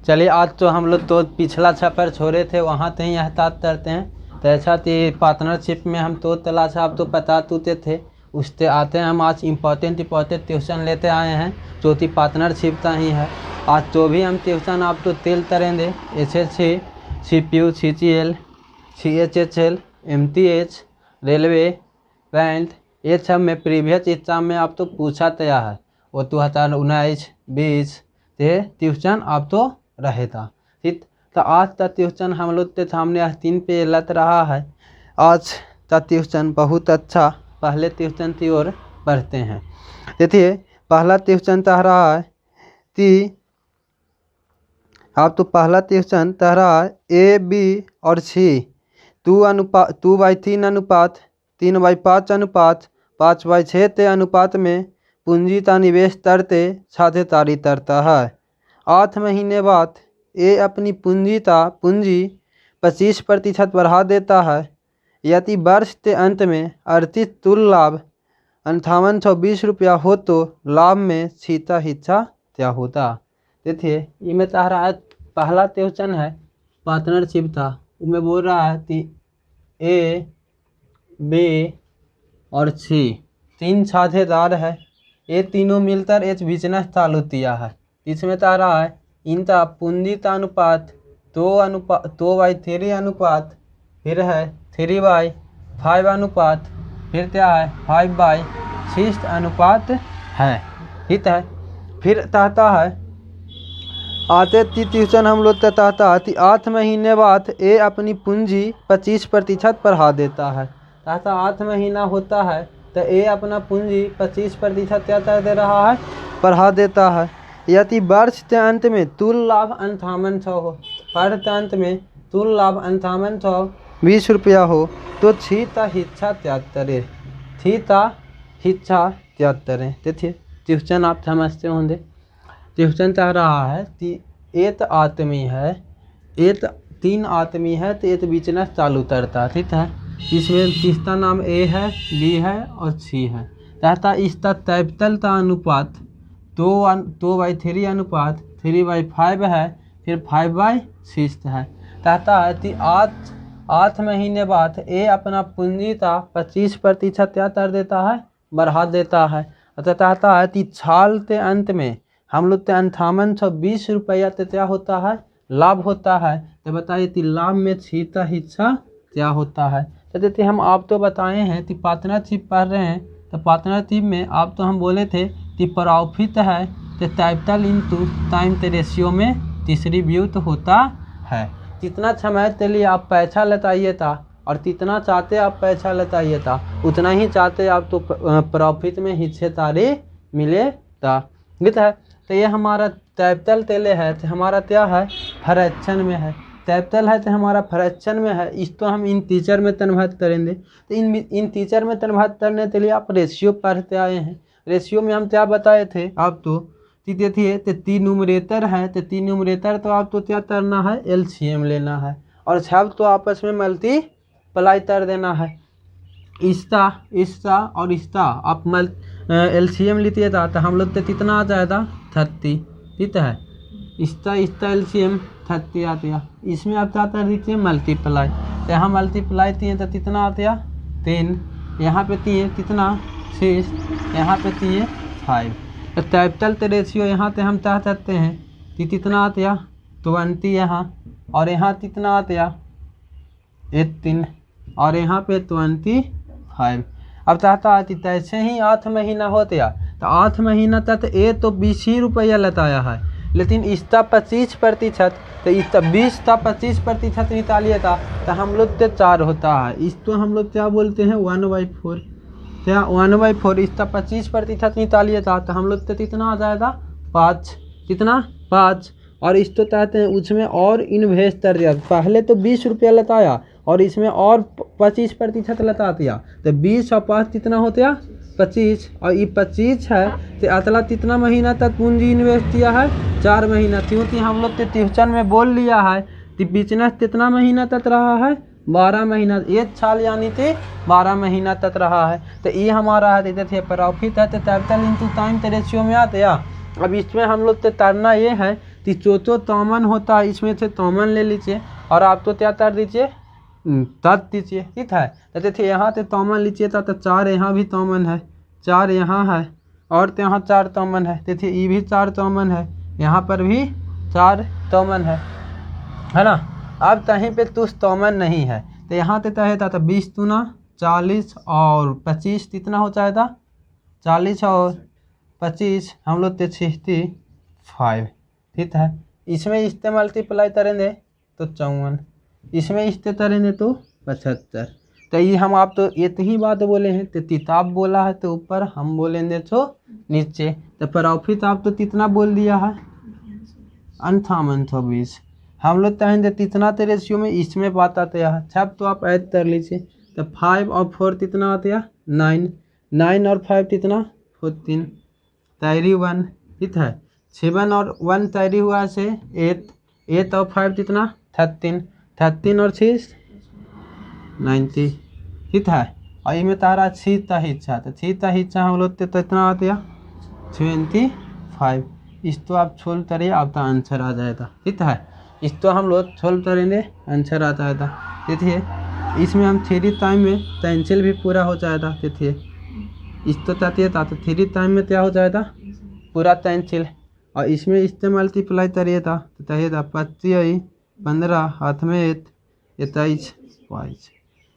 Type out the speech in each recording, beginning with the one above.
चलिए आज तो हम लोग तो पिछला छपर छोड़े थे वहाँ से ही एहतियात करते हैं। तो ऐसा थी पार्टनरशिप में हम तो तलाश आप तो पता तूते थे उससे आते हैं। हम आज इम्पोर्टेंट ट्यूशन लेते आए हैं जो कि पार्टनरशिप का ही है। आज तो भी हम ट्यूशन आप तो तेल तरेंगे SSC CPU CGL CHHL MTH railway bank ये सब में प्रीवियस एग्जाम में आप तो पूछा तया है। वो 2019-20 से ट्यूशन आप तो रहे था। ठीक तो आज का ट्यूशन हम लोग के सामने 3 पे लग रहा है। आज का ट्यूशन बहुत अच्छा पहले ट्यूशन की ओर बढ़ते हैं। देखिए पहला ट्यूशन तह रहा है कि आप तो पहला ट्यूशन तह रहा है A B और C 2/3 अनुपात 3/5 अनुपात 5/6 के अनुपात में पूंजी का निवेश करते साझेदारी करता है। 8 महीने बाद ये अपनी पूंजी 25% बढ़ा देता है। यदि वर्ष के अंत में अर्जित कुल लाभ 5820 रुपया हो तो लाभ में सीधा हिस्सा क्या होता। देखिए ये में चाह रहा है पहला ट्यूशन है पार्टनरशिप था उसमें बोल रहा है कि A B और C 3 साझेदार है। ये तीनों मिलकर एक बिजनेस चालू किया है। इसमें चाह रहा है इनका पूंजी का अनुपात 2/3 अनुपात फिर है 3/5 अनुपात फिर क्या है 5/6 अनुपात है। ठीक है फिर चाहता है आते ट्यूशन हम लोग का चाहता है कि 8 महीने बाद ये अपनी पूंजी 25% बढ़ा देता है। चाहता 8 महीना होता है तो ये अपना पूंजी 25% क्या कर दे रहा है बढ़ा देता है। यदि वर्ष के अंत में कुल लाभ 5800 हो वर्ष के अंत में कुल लाभ 5820 रुपया हो तो छीता हिस्सा त्याग करे देखिए ट्यूशन आप समझते होंगे। ट्यूशन चाह रहा है कि एक आदमी है 3 आदमी है तो एक बिजनेस चालू करता है। ठीक है इसमें तीसरा नाम A है B है और C है। चाहता इसका कैपिटल का अनुपात 2/3 अनुपात 3/5 है फिर 5/6 है। चाहता है कि 8 महीने बाद ये अपना पूंजी का 25% क्या कर देता है बढ़ा देता है। अतः चाहता है कि साल के अंत में हम लोग के 5820 रुपया तो क्या होता है लाभ होता है। तो बताइए कि लाभ में सीधा हिस्सा क्या होता है। तो देखिए हम आप तो बताए हैं कि पार्टनरशिप पढ़ रहे हैं तो पार्टनरशिप में आप तो हम बोले थे कि प्रॉफिट है तो कैपिटल इनटू टाइम के रेशियो में डिस्ट्रीब्यूट होता है। जितना समय के लिए आप पैसा लताइए था और जितना चाहते आप पैसा लताइए था उतना ही चाहते आप तो प्रॉफिट में हिस्सेदारी मिले था। ठीक है तो ये हमारा कैपिटल तेले है तो हमारा क्या है फ्रैक्शन में है। कैपिटल है तो हमारा फ्रैक्शन में है। इसको हम इन टीचर में कन्वर्ट करेंगे तो इन टीचर में कन्वर्ट करने के लिए आप रेशियो पढ़ते आए हैं। रेशियो में हम क्या बताए थे आप तो देखिए तो 3 न्यूमरेटर है तो 3 न्यूमरेटर तो आप तो क्या करना है LCM लेना है और सब तो आपस में मल्टीप्लाई कर देना है। इसका और इसका आप LCM लीजिए था तो हम लोग तो कितना आ जाएगा 30। ठीक है इसका LCM 30 आते हैं। इसमें आप क्या कर दीजिए मल्टीप्लाई तो यहाँ मल्टीप्लाई दिए तो कितना आते हैं 3 यहाँ पे दिए कितना 6 यहाँ पे दिए 5। तो कैपिटल के रेशियो यहाँ पे हम चाह सकते हैं कि कितना आते हैं 20 यहाँ और यहाँ कितना आते हैं 18 और यहाँ पे 25। अब चाहता है कि जैसे ही 8 महीना होते हैं तो 8 महीना तक ये तो 20 ही रुपया लताया है लेकिन इसका 25% तो इसका 20 का 25% निकालिए था तो हम लोग के 4 होता है। इसको हम लोग क्या बोलते हैं 1/4 क्या 1/4 इसका 25% निकालिए था तो हम लोग के कितना आ जाएगा 5 कितना 5 और इसको चाहते हैं उसमें और इन्वेस्ट कर दिया। पहले तो 20 रुपया लताया और इसमें और 25% लता दिया तो 20 और 5 कितना होते हैं 25 और ये 25 है तो अतला कितना महीना तक पूंजी इन्वेस्ट किया है 4 महीना। क्योंकि हम लोग के ट्यूशन में बोल लिया है कि बिजनेस कितना महीना तक रहा है 12 महीना 1 साल यानी कि 12 महीना तक रहा है। तो ये हमारा है देखिए प्रॉफिट है तो कैपिटल इनटू टाइम के रेशियो में आते हैं। अब इसमें हम लोग तो करना ये है तो चौथो तोमन होता है, इसमें से तोमन ले लीजिए और आप तो क्या कर दीजिए, तत् दीजिए, ठीक है। तो देखिए यहाँ से तोमन लीजिए तो 4 यहाँ भी तोमन है, 4 यहाँ है और तो यहाँ 4 तोमन है। देखिए ये भी 4 तोमन है, यहाँ पर भी 4 तोमन है ना। अब कहीं पे तुस तोमन नहीं है तो यहाँ से तय था 20 दूना 40 और 25 कितना हो जाएगा, 40 और 25 हम लोग 65, ठीक है। इसमें इससे मल्टीप्लाई करेंगे तो 54, इसमें इससे करेंगे तो 75। तो ये हम आप तो इतनी बात बोले हैं, तो किताब बोला है तो ऊपर, हम बोलेंगे तो नीचे। तो प्रॉफिट आप तो कितना बोल दिया है 5820, हम लोग कहेंगे कितना तो रेशियो में इसमें बात आते हैं। सब तो आप ऐड कर लीजिए। तो 5 और 4 कितना आते हैं 9, 9 और 5 कितना 14, तैरी 1, ठीक है। 7 और 1 तैरी हुआ से 8, 8 और 5 कितना 13, 13 और 6 90, ठीक है। और ये में तारा 6 का हिस्सा, तो 6 का हिस्सा हम लोग तो कितना आते हैं 25। इस तो आप सोल्व करिए, आपका आंसर आ जाएगा, ठीक है। इस तो हम लोग सोल्व करेंगे, आंसर आ जाएगा। देखिए इसमें हम 3 टाइम में कैंसिल भी पूरा हो जाएगा। देखिए इस तो चाहती है तो 3 टाइम में क्या हो जाएगा पूरा कैंसिल, और इसमें इससे मल्टीप्लाई करिए था तो चाहिए था 25 15 हाथ में 21 22,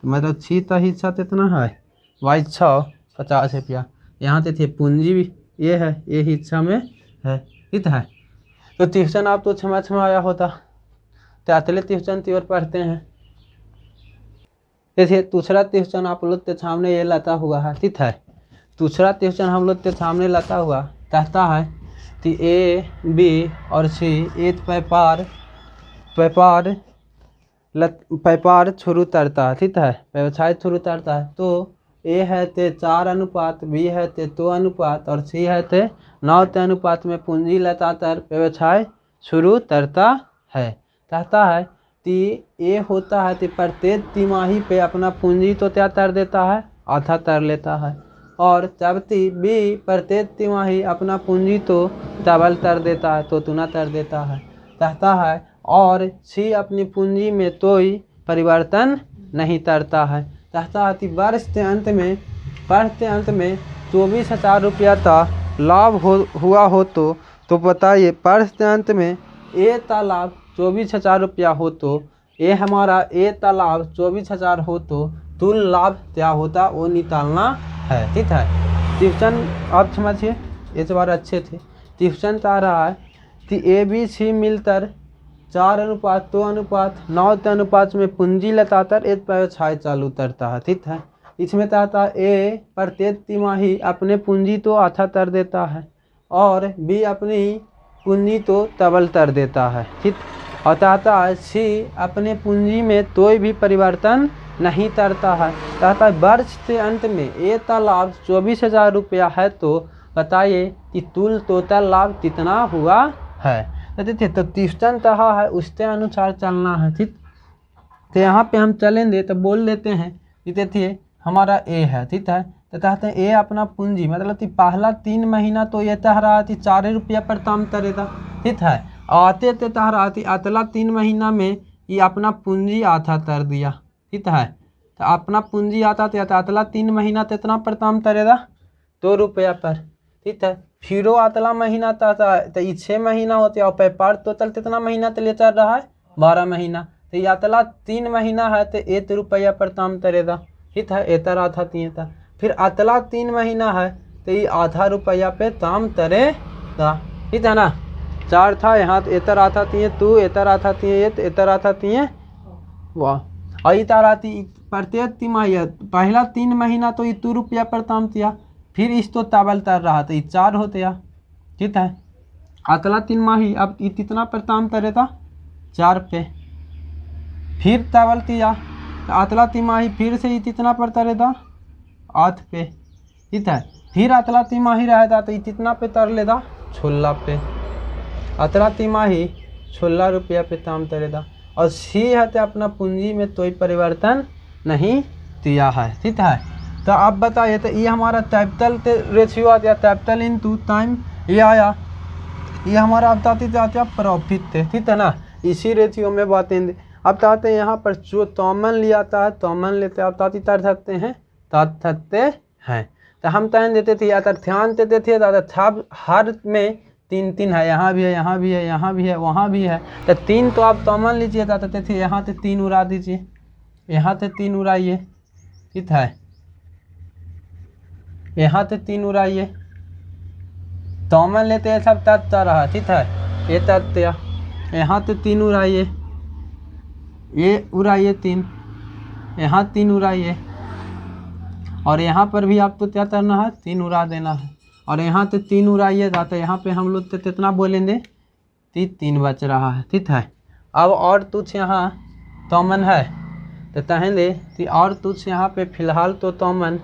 तो मतलब 6 का हिस्सा कितना है 650 रुपया। यहाँ से थे पूंजी भी ये है, ये हिस्सा में है, ठीक है। तो ट्यूशन आप तो क्षमा आया होता, तो अतले ट्यूशन की ओर पढ़ते हैं। देखिए दूसरा ट्यूशन आप लोग के सामने ये लता हुआ है, ठीक है। दूसरा ट्यूशन हम लोग के सामने लता हुआ कहता है कि ए बी और सी एक व्यापार शुरू करता है, ठीक है, व्यवसाय शुरू करता है। तो ए है ते 4 अनुपात, बी है ते 2 अनुपात और सी है ते 9 के अनुपात में पूंजी लगाकर व्यवसाय शुरू करता है। कहता है कि ए होता है कि प्रत्येक तिमाही पे अपना पूंजी तो क्या कर देता है आधा कर लेता है, और जबकि बी प्रत्येक तिमाही अपना पूंजी तो डबल कर देता है, तो तुना कर देता है। कहता है और सी अपनी पूंजी में कोई परिवर्तन नहीं करता है। कहता है कि वर्ष के अंत में 24,000 रुपया का लाभ हुआ हो तो बताइए वर्ष के अंत में ए का लाभ 24,000 रुपया हो तो ये हमारा ए का लाभ 24,000 हो तो कुल लाभ क्या होता वो निकालना है, ठीक है। ट्यूशन आप समझिए इस बार अच्छे थे। ट्यूशन चाह रहा है कि ए बी सी मिलकर 4 अनुपात 2 अनुपात 9 के अनुपात में पूंजी लगाकर एक व्यवसाय चालू करता है, ठीक है। इसमें चाहता है ए प्रत्येक तिमाही अपने पूंजी तो आधा कर देता है और बी अपनी पूंजी तो डबल कर देता है, ठीक। और चाहता है सी अपने पूंजी में कोई भी परिवर्तन नहीं करता है। कहता है वर्ष के अंत में ए का लाभ 24,000 रुपया है, तो बताइए कि कुल टोटल लाभ कितना हुआ है। तो ट्यूशन कहा है उसके अनुसार चलना है, ठीक। तो यहाँ पे हम चलेंगे तो बोल लेते हैं कि देखिए हमारा ए है, ठीक है। तो कहते हैं ए अपना पूंजी मतलब कि पहला 3 महीना तो ये चाह रहा थी 4 रुपया पर काम करेगा, ठीक है। आते थे चाह रहा थी अगला 3 महीना में ये अपना पूंजी आधा कर दिया, ठीक है। तो अपना पूंजी आता था अगला 3 महीना तो इतना पर काम करेगा 2 रुपया पर, ठीक है। फिर अगला महीना था तो ये 6 महीना होते हैं और व्यापार टोटल कितना महीना तो ले चल रहा है 12 महीना। तो ये अगला 3 महीना है तो 1 रुपया पर काम करेगा, ठीक है। एतर आधा तीन था। फिर अगला 3 महीना है तो ये आधा रुपया पे काम करेगा, ठीक है ना। 4 था यहाँ तो एतर आधा तीन तू एतर आधा तीन एतर आधा तीन वाह। और ये तार आती प्रत्येक तिमाही पहला 3 महीना तो ये 2 रुपया पर काम किया, फिर इस तो ताबल तर रहा था ये 4 होते या, ठीक है। अगला 3 माही अब ये कितना पर काम करेगा 4 पे, फिर ताबल किया तो अगला 3 माही फिर से ये कितना पर करेगा 8 पे, ठीक है। फिर अगला 3 माही रहेगा तो ये कितना पे तर लेगा 16 पे, अगला 3 माही 16 रुपया पे काम करेगा। और सी है तो अपना पूंजी में कोई परिवर्तन नहीं किया है, ठीक है। तो आप बताइए तो ये हमारा कैपिटल रेशियो आ गया, कैपिटल इनटू टाइम ये आया ये हमारा अब ताती जाते प्रॉफिट थे, ठीक है ना, इसी रेशियो में बातें। अब चाहते हैं यहाँ पर जो तोमन लिया था तोमन लेते अब ताती तर सकते हैं तो हम तय देते थे अगर ध्यान देते थे तो हर में 3 3 है, यहाँ भी है, यहाँ भी है, यहाँ भी है, वहाँ भी है, तो 3 तो आप तोमन लीजिए तो थे यहाँ से 3 उड़ा दीजिए, यहाँ से 3 उड़ाइए, ठीक है, यहाँ से 3 उड़ाइए, तोमन लेते हैं सब तत्ता रहा, ठीक है, ये तत्या, यहाँ से 3 उड़ाइए, ये उड़ाइए 3, यहाँ 3 उड़ाइए, और यहाँ पर भी आपको क्या करना है 3 उड़ा देना है, और यहाँ से 3 उड़ाइएगा तो यहाँ पे हम लोग तो कितना बोलेंगे 3 बच रहा है, ठीक है। अब और तुझ यहाँ तोमन है तो कहेंगे कि और तुझ यहाँ पे फ़िलहाल तो तोमन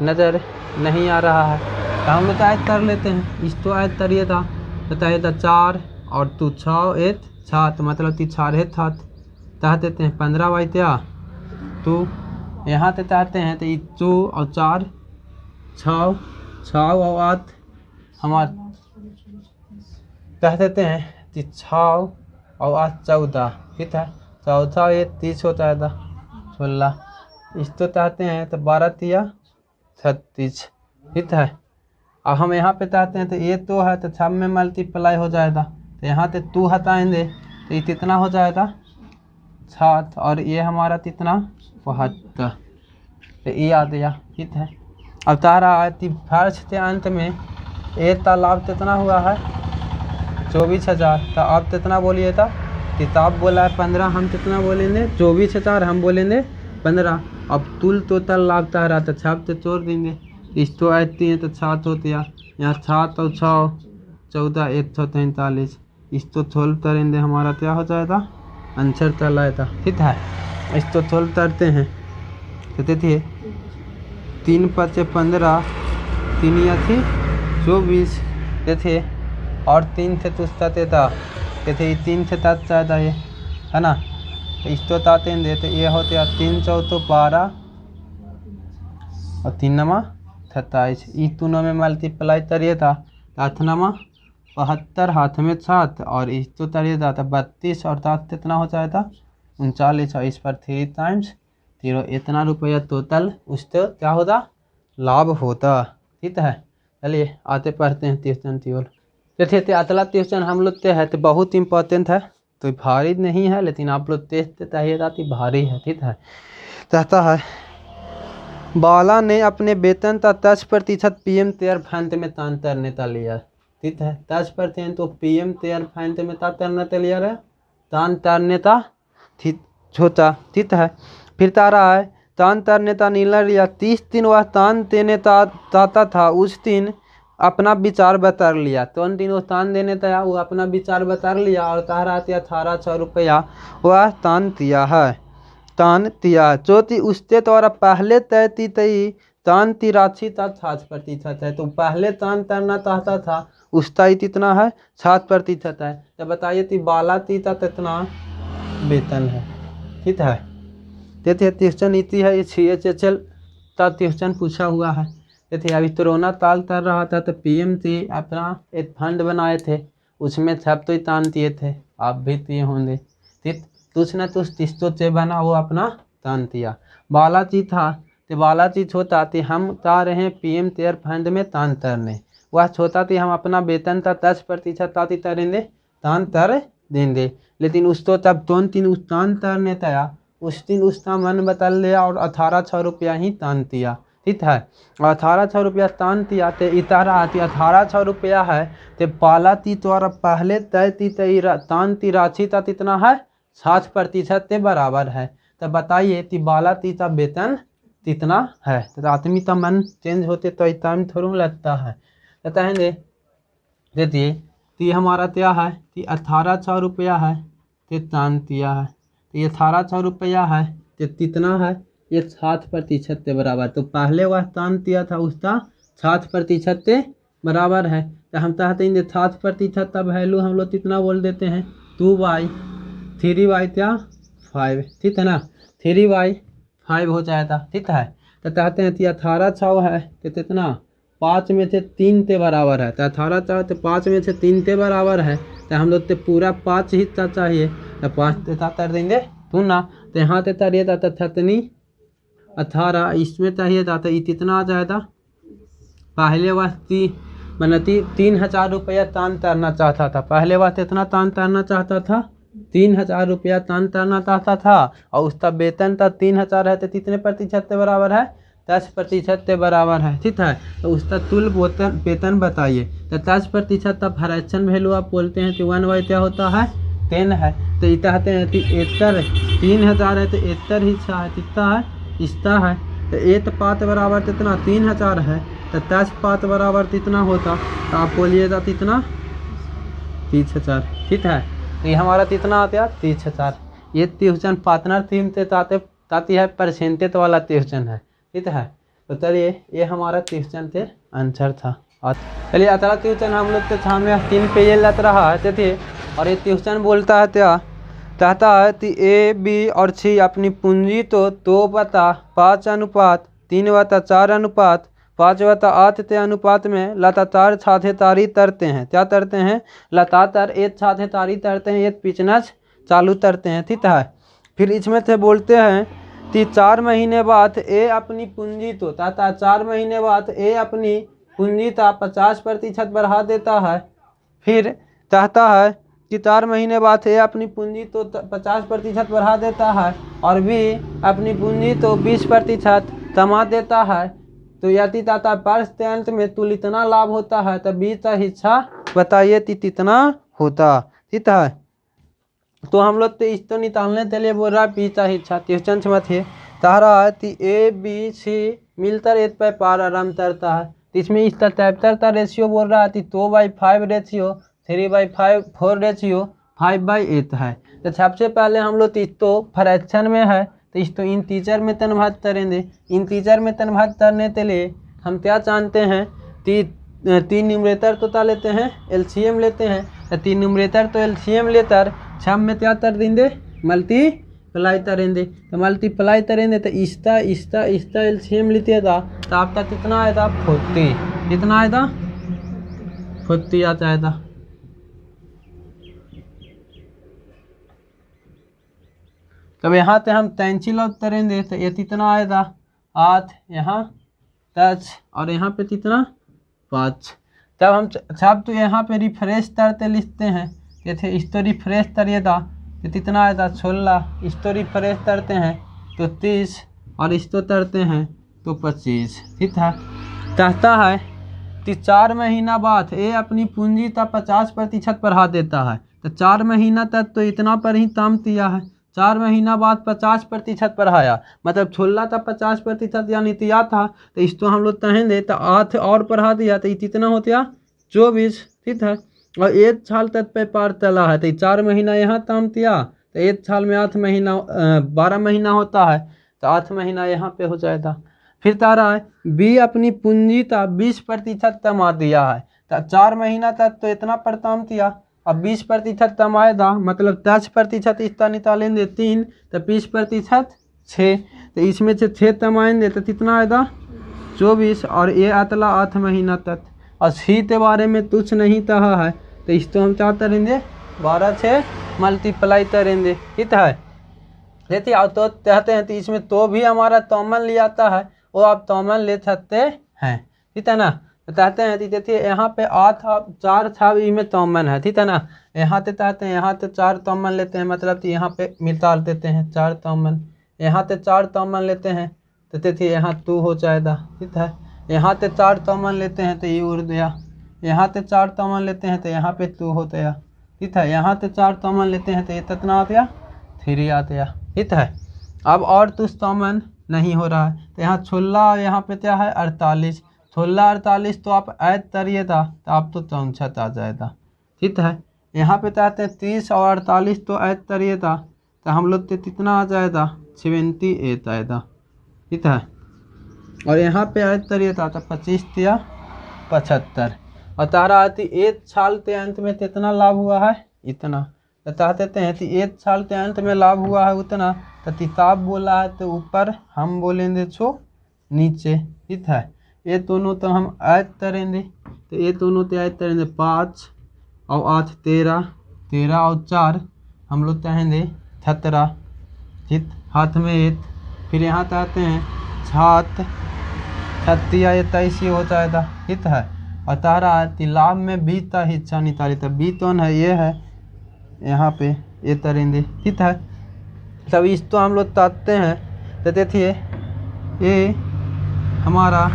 नज़र नहीं आ रहा है, तो हम लोग ऐड कर लेते हैं, इसको ऐड करिए था बताइए तो 4 और तू 6 8 7 मतलब 3 4 है 7 चाह देते हैं 15 बाई त्या तो यहाँ से चाहते हैं तो 2 और 4 6 और 8 हमारे कह देते हैं कि 6 और 8 14, ठीक है, 14 ये 30 होता है था 16, इसको चाहते हैं तो 12 तिया 36, ठीक है। अब हम यहाँ पे चाहते हैं तो ये तो है तो 6 में मल्टीप्लाई हो जाएगा, तो यहाँ से 2 हटाएंगे तो ये कितना हो जाएगा 7, और ये हमारा कितना 72, तो ये आ गया, ठीक है। अब तारा फर्श के अंत में एक तालाब कितना हुआ है 24,000, तो आप कितना बोलिए था, किताब बोला है 15, हम कितना बोलेंगे 24,000, हम बोलेंगे 15। अब तुल टोटल लागता रहा तो 6 तो छोड़ देंगे, इसको आती है तो 7 होते हैं, यहाँ 7 और 6 14 143, इसको छोल करेंगे हमारा क्या हो जाएगा आंसर चल आया था, ठीक है। इसको छोल करते हैं तो देखिए 3 5 15 3 या थी 24 थे, और 3 से तुझता था थे 3 से तक चाहता है ना, तो इसको ताते देते ये होते 3 14 12 और 3 नमा 27, ई तीनों में मल्टीप्लाई करिए था 8 नमा 72 हाथ में 7, और इसको करिए था 32 और 7 कितना हो जाएगा 39, और इस पर 3 टाइम्स 0, इतना रुपया टोटल उससे क्या होता लाभ होता, ठीक है। चलिए आते पढ़ते हैं ट्यूशन की ओर। देखिए अगला ट्यूशन हम लोग के है तो बहुत इम्पोर्टेंट है, तो भारी नहीं है लेकिन आप लोग टेस्ट चाहिएगा तो भारी है, ठीक है। कहता है बाला ने अपने वेतन का 10% PM केयर फंड में दान करने का लिया, ठीक है, 10% तो PM केयर फंड में दान करने का लिया है, दान करने का छोटा, ठीक है। फिर तारा है दान करने का निर्णय लिया, 30 दिन वह दान देने चाहता था, उस दिन अपना विचार बता लिया, तो उन दिन वो दान देने था वो अपना विचार बता लिया, और तारा 1800 रुपया वह दान दिया है, दान दिया जो कि उसके द्वारा पहले तय तय दान की राशि था 7% है, तो पहले दान करना चाहता था उसका ही कितना है 7% है, तो बताइए कि बाला तीता कितना वेतन है, ठीक है। देखिए ट्यूशन इतनी है, ये CHHL का ट्यूशन पूछा हुआ है। देखिए अभी कोरोना काल चल रहा था तो PM से अपना एक फंड बनाए थे, उसमें सब तो तान दिए थे, आप भी दिए होंगे, ठीक, कुछ न कुछ किस्तों से बना वो अपना तान दिया। बालाजी था तो बालाजी छोटा थी, हम चाह रहे हैं PM केयर फंड में तान करने, वह छोटा थी हम अपना वेतन था 10% ताती तरेंगे तान तर देंगे, लेकिन उसको तब 2-3 उस तान तरने तया उस दिन उसका मन बदल लिया और 1800 रुपया ही तान दिया, ठीक है। 1800 रुपया तान दिया तो इतारा आती 1800 रुपया है तो बाला ती द्वारा पहले तय तान ती राशि का कितना है 7% के बराबर है, तो बताइए कि बाला ती का वेतन कितना है, तो आदमी का मन चेंज होते तो टाइम थोड़ा लगता है, तो कहेंगे देखिए कि हमारा क्या है कि 1800 रुपया है तो तान दिया है, तो ये 1800 रुपया है तो कितना है ये 7% के बराबर, तो पहले वह तान दिया था उसका 7% के बराबर है, तो हम चाहते हैं 7% का वैल्यू हम लोग कितना बोल देते हैं 2/3/5, ठीक है ना, 3/5 हो जाएगा, ठीक है। तो चाहते हैं कि 1800 है तो कितना 5 में से 3 ते बराबर है, तो 18 था तो 5 में से 3 ते बराबर है, तो हम लोग तो पूरा 5 हिस्सा चाहिए, तो 5 तेता तर देंगे तू ना, तो यहाँ ते तरिए था तो थतनी 18 इसमें चाहिए था, तो कितना आ जाएगा। पहले वास्ती मैंने 3,000 रुपया तान तरना चाहता था, पहले वास्ते इतना तान तरना चाहता था, 3,000 रुपया तान तरना चाहता था, और उसका वेतन था 3,000 है, तो कितने प्रतिशत के बराबर है, 10% के बराबर है, ठीक है। तो उसका तुल वेतन बताइए, तो 10% का फ्रैक्शन वैल्यू आप बोलते हैं, तो 1/10 क्या होता है, 10 है, तो इतना कहते हैं कि 71 3,000 है, तो 71 हिस्सा है, कितना है, इसका है, तो 1 पात बराबर कितना 3,000 है, तो 10 पात बराबर कितना होता, तो आप बोलिएगा कितना 30,000, ठीक है। तो ये हमारा कितना आता है 30,000। ये ट्यूशन पार्टनर थीम से ताती है परसेंटेज वाला ट्यूशन है, ठीक है। तो चलिए ये हमारा ट्यूशन से आंसर था। और चलिए अगला ट्यूशन हम लोग के सामने 3 पेज लग रहा है, ठीक है। और ये ट्यूशन बोलता है क्या, चाहता है कि A, B और C अपनी पूंजी तो 2/5 × 3/4 × 5/8 के अनुपात में लगातार साझेदारी करते हैं। क्या करते हैं, लगातार एक साझेदारी करते हैं, एक बिजनेस चालू करते हैं, ठीक है। फिर इसमें से बोलते हैं कि 4 महीने बाद A अपनी पूंजी तो 4 महीने बाद A अपनी पूंजी का 50% बढ़ा देता है। फिर चाहता है कि 4 महीने बाद A अपनी पूंजी तो 50% बढ़ा देता है, और B अपनी पूंजी तो 20% कमा देता है। तो यदि दाता वर्ष के अंत में तुल इतना लाभ होता है, तो 20 का हिस्सा बताइए कि कितना होता, ठीक है। तो हम लोग तो इस तो निकालने के लिए बोल रहा है 20 का हिस्सा, क्वेश्चन समझिए। कह रहा है कि A, B, C मिलकर 1/5 आराम करता है, तो इसमें इसका चैप्टर का रेशियो बोल रहा है कि 2/5 रेशियो, 3/5 4 रेशियो 5/8 है। तो सबसे पहले हम लोग इसको फ्रैक्शन में है, तो इसको इंटीजर में कन्वर्ट करेंगे। इंटीजर में कन्वर्ट करने के लिए हम क्या जानते हैं कि 3 न्यूमरेटर तो क्या लेते हैं, LCM लेते हैं, तो 3 न्यूमरेटर तो LCM लेकर सब में क्या कर देंगे, मल्टीप्लाई करेंगे। तो मल्टीप्लाई करेंगे तो इसका LCM लीजिएगा, तो आपका कितना आएगा 40, कितना आएगा 40 आ जाएगा। तब यहाँ से हम कैंसिल आउट करेंगे, तो ये कितना आएगा 8, यहाँ 10 और यहाँ पे कितना 5। तब हम सब तो यहाँ पे रिफ्रेश करते लिखते हैं, जैसे इस तो रिफ्रेश करिएगा तो कितना आएगा 16, इस तो रिफ्रेश करते हैं तो 30 और इस तो करते हैं तो 25, ठीक है। चाहता है कि 4 महीना बाद A अपनी पूंजी का 50% बढ़ा देता है, तो 4 महीना तक तो इतना पर ही काम किया है, 4 महीना बाद 50% बढ़ाया, मतलब 16 था 50% यानी दिया था, तो इसको हम लोग कहेंगे तो 8 और बढ़ा दिया, तो ये कितना हो गया 24, ठीक है। और 1 साल तक पे पार चला है, तो 4 महीना यहाँ काम किया, तो 1 साल में 8 महीना 12 महीना होता है, तो 8 महीना यहाँ पे हो जाएगा। फिर तारा है B अपनी पूंजी का 20% कमा दिया है, तो 4 महीना तक तो इतना पर काम किया, अब 20% कमाएगा, मतलब 10% इसका निकालेंगे 3, तो 20% 6, तो इसमें से 6 कमाएंगे तो कितना आएगा 24, और ये अतला 8 महीना तक। और C के बारे में कुछ नहीं कहा है, तो इसको हम क्या करेंगे 12 से मल्टीप्लाई करेंगे, ठीक है। देखिए आप तो कहते हैं तो इसमें तो भी हमारा तोमन ले आता है, वो आप तोमन ले सकते हैं, ठीक है ना। कहते हैं कि देखिए यहाँ पे 4 था में तोमन है, ठीक है ना। यहाँ से कहते हैं यहाँ से 4 तोमन लेते हैं, मतलब कि यहाँ पे मिलताल देते हैं 4 तोमन, यहाँ से 4 तोमन लेते हैं तो देखिए यहाँ 2 हो जाएगा, ठीक है। यहाँ से 4 तोमन लेते हैं तो ये उड़ गया, यहाँ से 4 तोमन लेते हैं तो यहाँ पे 2 हो गया, ठीक है। यहाँ से 4 तोमन लेते हैं तो ये कितना आ गया 3 आ गया, ठीक है। अब और तो तोमन नहीं हो रहा है, तो यहाँ 16 यहाँ पे क्या है 48, 16 48 तो आप ऐड करिएगा तो आप तो 64 आ जाएगा, ठीक है। यहाँ पे चाहते हैं 30 और 48 तो ऐड करिएगा तो हम लोग तो कितना आ जाएगा 78 आएगा, ठीक है। और यहाँ पे ऐड करिएगा तो 25 या 75, और तारा आती 1 साल के अंत में कितना लाभ हुआ है इतना, तो चाहते हैं कि 1 साल के अंत में लाभ हुआ है उतना, तो किताब बोला है तो ऊपर हम बोलेंगे छो नीचे, ठीक है। ये दोनों तो हम ऐड करेंगे, तो ये दोनों तो ऐड करेंगे 5 और 8 13, 13 और 4 हम लोग चाहेंगे 17, ठीक। हाथ में 1, फिर यहाँ चाहते हैं 7 36 या 23 हो जाएगा, ठीक है। और तारा तिलाब में बी का हिस्सा निकाले, तो बी कौन है, ये है, यहाँ पे ये तरेंगे, ठीक है। तब इस तो हम लोग ताकते हैं, तो देखिए ये हमारा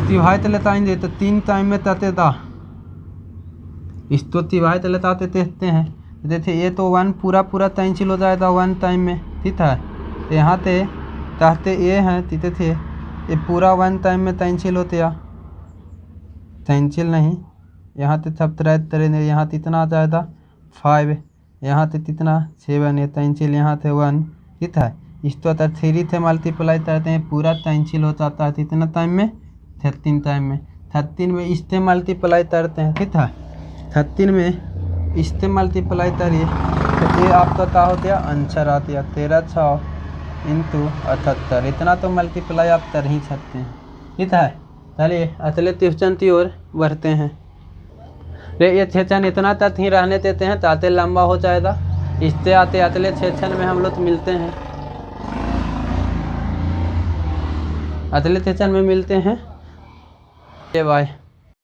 तिवाहित लेताएंगे तो 3 टाइम में ताते था, इस तो तिवाहित लेताते देखते हैं। देखिए ये तो 1 पूरा तैंचिल हो जाएगा 1 टाइम में, ठीक है। तो यहाँ पे चाहते ये हैं, तीते थे ये पूरा 1 टाइम में तैंचिल होते या तैंचिल नहीं, यहाँ पे सब तरह यहाँ तो इतना आ जाएगा 5, यहाँ पे कितना 7, ये तैंचिल यहाँ थे 1, ठीक है। इस तो 3 थे मल्टीप्लाई करते हैं, पूरा तैंचिल हो जाता है कितना टाइम में, 13 टाइम में। 13 में इससे मल्टीप्लाई करते हैं, ठीक है। 13 में इससे मल्टीप्लाई करिए तो ये आपका क्या होता है, आंसर आती है 13 6 इंटू 78। इतना तो मल्टीप्लाई आप कर ही सकते हैं, ठीक है। चलिए अगले क्वेश्चन की ओर बढ़ते हैं। ये सेक्शन इतना तक ही रहने देते हैं, ताते लंबा हो जाएगा। इससे आते अगले सेक्शन में हम लोग मिलते हैं, अगले सेक्शन में मिलते हैं। बाय।